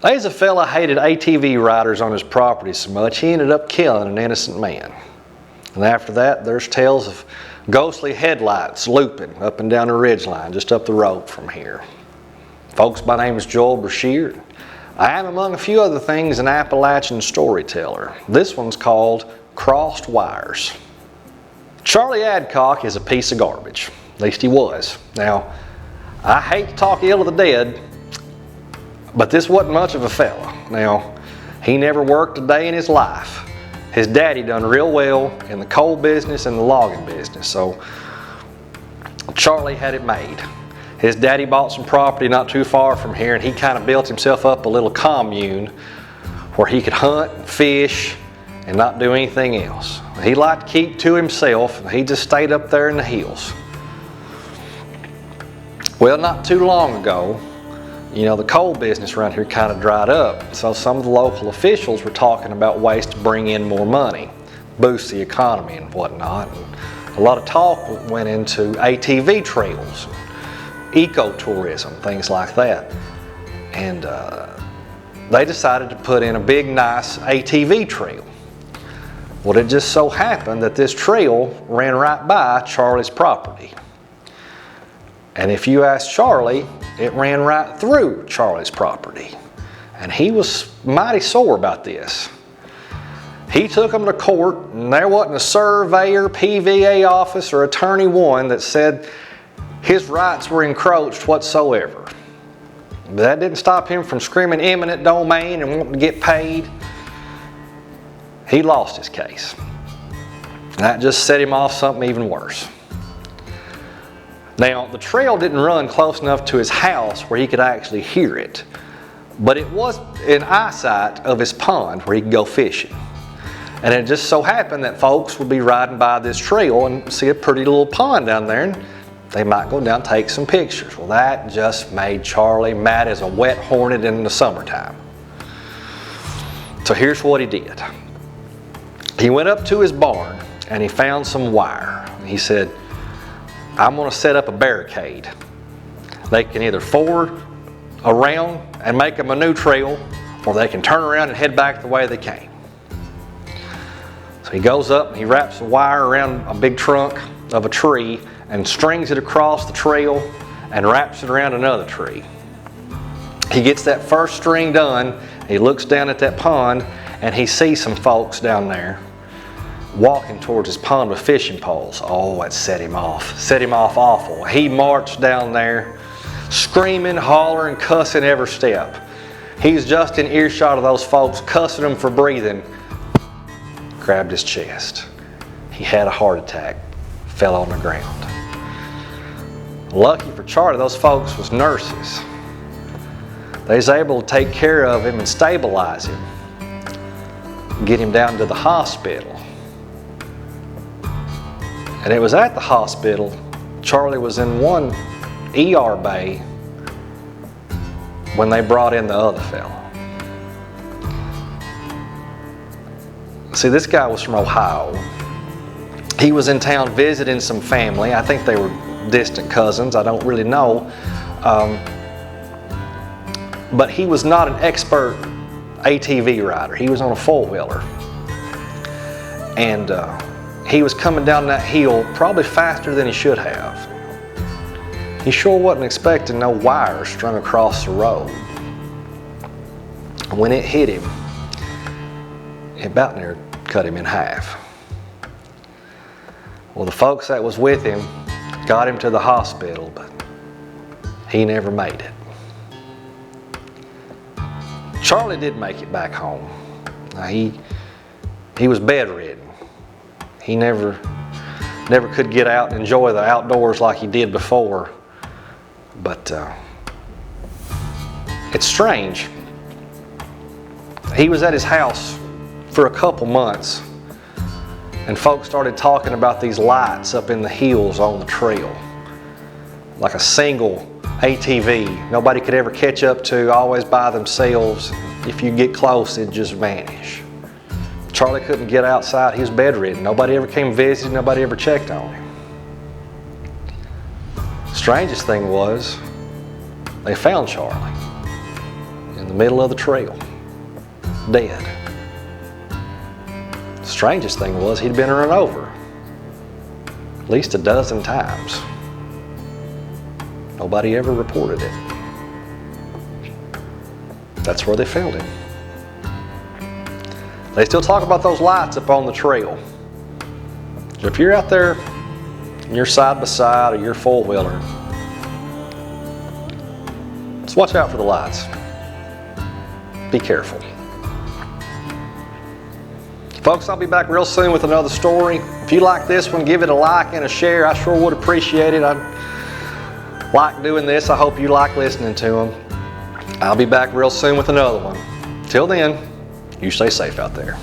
There's a fella hated ATV riders on his property so much he ended up killing an innocent man. And after that, there's tales of ghostly headlights looping up and down the ridgeline just up the road from here. Folks, my name is Joel Brashear. I am, among a few other things, an Appalachian storyteller. This one's called Crossed Wires. Charlie Adcock is a piece of garbage. At least he was. Now, I hate to talk ill of the dead, but this wasn't much of a fella. Now, he never worked a day in his life. His daddy done real well in the coal business and the logging business, so Charlie had it made. His daddy bought some property not too far from here, and he kind of built himself up a little commune where he could hunt and fish and not do anything else. He liked to keep to himself, and he just stayed up there in the hills. Well, not too long ago, the coal business around here kind of dried up, so some of the local officials were talking about ways to bring in more money, boost the economy and whatnot. And a lot of talk went into ATV trails, ecotourism, things like that. And they decided to put in a big, nice ATV trail. Well, it just so happened that this trail ran right by Charlie's property. And if you ask Charlie, it ran right through Charlie's property. And he was mighty sore about this. He took them to court, and there wasn't a surveyor, PVA office, or attorney one that said his rights were encroached whatsoever. But that didn't stop him from screaming eminent domain and wanting to get paid. He lost his case. And that just set him off something even worse. Now, the trail didn't run close enough to his house where he could actually hear it, but it was in eyesight of his pond where he could go fishing. And it just so happened that folks would be riding by this trail and see a pretty little pond down there, and they might go down and take some pictures. Well, that just made Charlie mad as a wet hornet in the summertime. So here's what he did. He went up to his barn and he found some wire. He said, I'm going to set up a barricade. They can either ford around and make them a new trail, or they can turn around and head back the way they came. So he goes up and he wraps the wire around a big trunk of a tree and strings it across the trail and wraps it around another tree. He gets that first string done, he looks down at that pond, and he sees some folks down there walking towards his pond with fishing poles. Oh, it set him off awful. He marched down there screaming, hollering, cussing every step. He's just in earshot of those folks, cussing them for breathing. Grabbed his chest. He had a heart attack, fell on the ground. Lucky for Charlie, those folks was nurses. They was able to take care of him and stabilize him, get him down to the hospital. And it was at the hospital, Charlie was in one ER bay when they brought in the other fellow. See, this guy was from Ohio. He was in town visiting some family. I think they were distant cousins, I don't really know. But he was not an expert ATV rider. He was on a four-wheeler. And he was coming down that hill probably faster than he should have. He sure wasn't expecting no wire strung across the road. When it hit him, it about near cut him in half. Well, the folks that was with him got him to the hospital, but he never made it. Charlie did make it back home. Now, he was bedridden. He never could get out and enjoy the outdoors like he did before. But it's strange. He was at his house for a couple months, and folks started talking about these lights up in the hills on the trail. Like a single ATV, nobody could ever catch up to, always by themselves. If you get close, it'd just vanish. Charlie couldn't get outside, he was bedridden. Nobody ever came visit, nobody ever checked on him. Strangest thing was, they found Charlie. in the middle of the trail, dead. The strangest thing was he'd been run over at least a dozen times. Nobody ever reported it. That's where they found him. They still talk about those lights up on the trail. If you're out there in your side by side or your four-wheeler, just watch out for the lights. Be careful. Folks, I'll be back real soon with another story. If you like this one, give it a like and a share. I sure would appreciate it. I like doing this. I hope you like listening to them. I'll be back real soon with another one. Till then, you stay safe out there.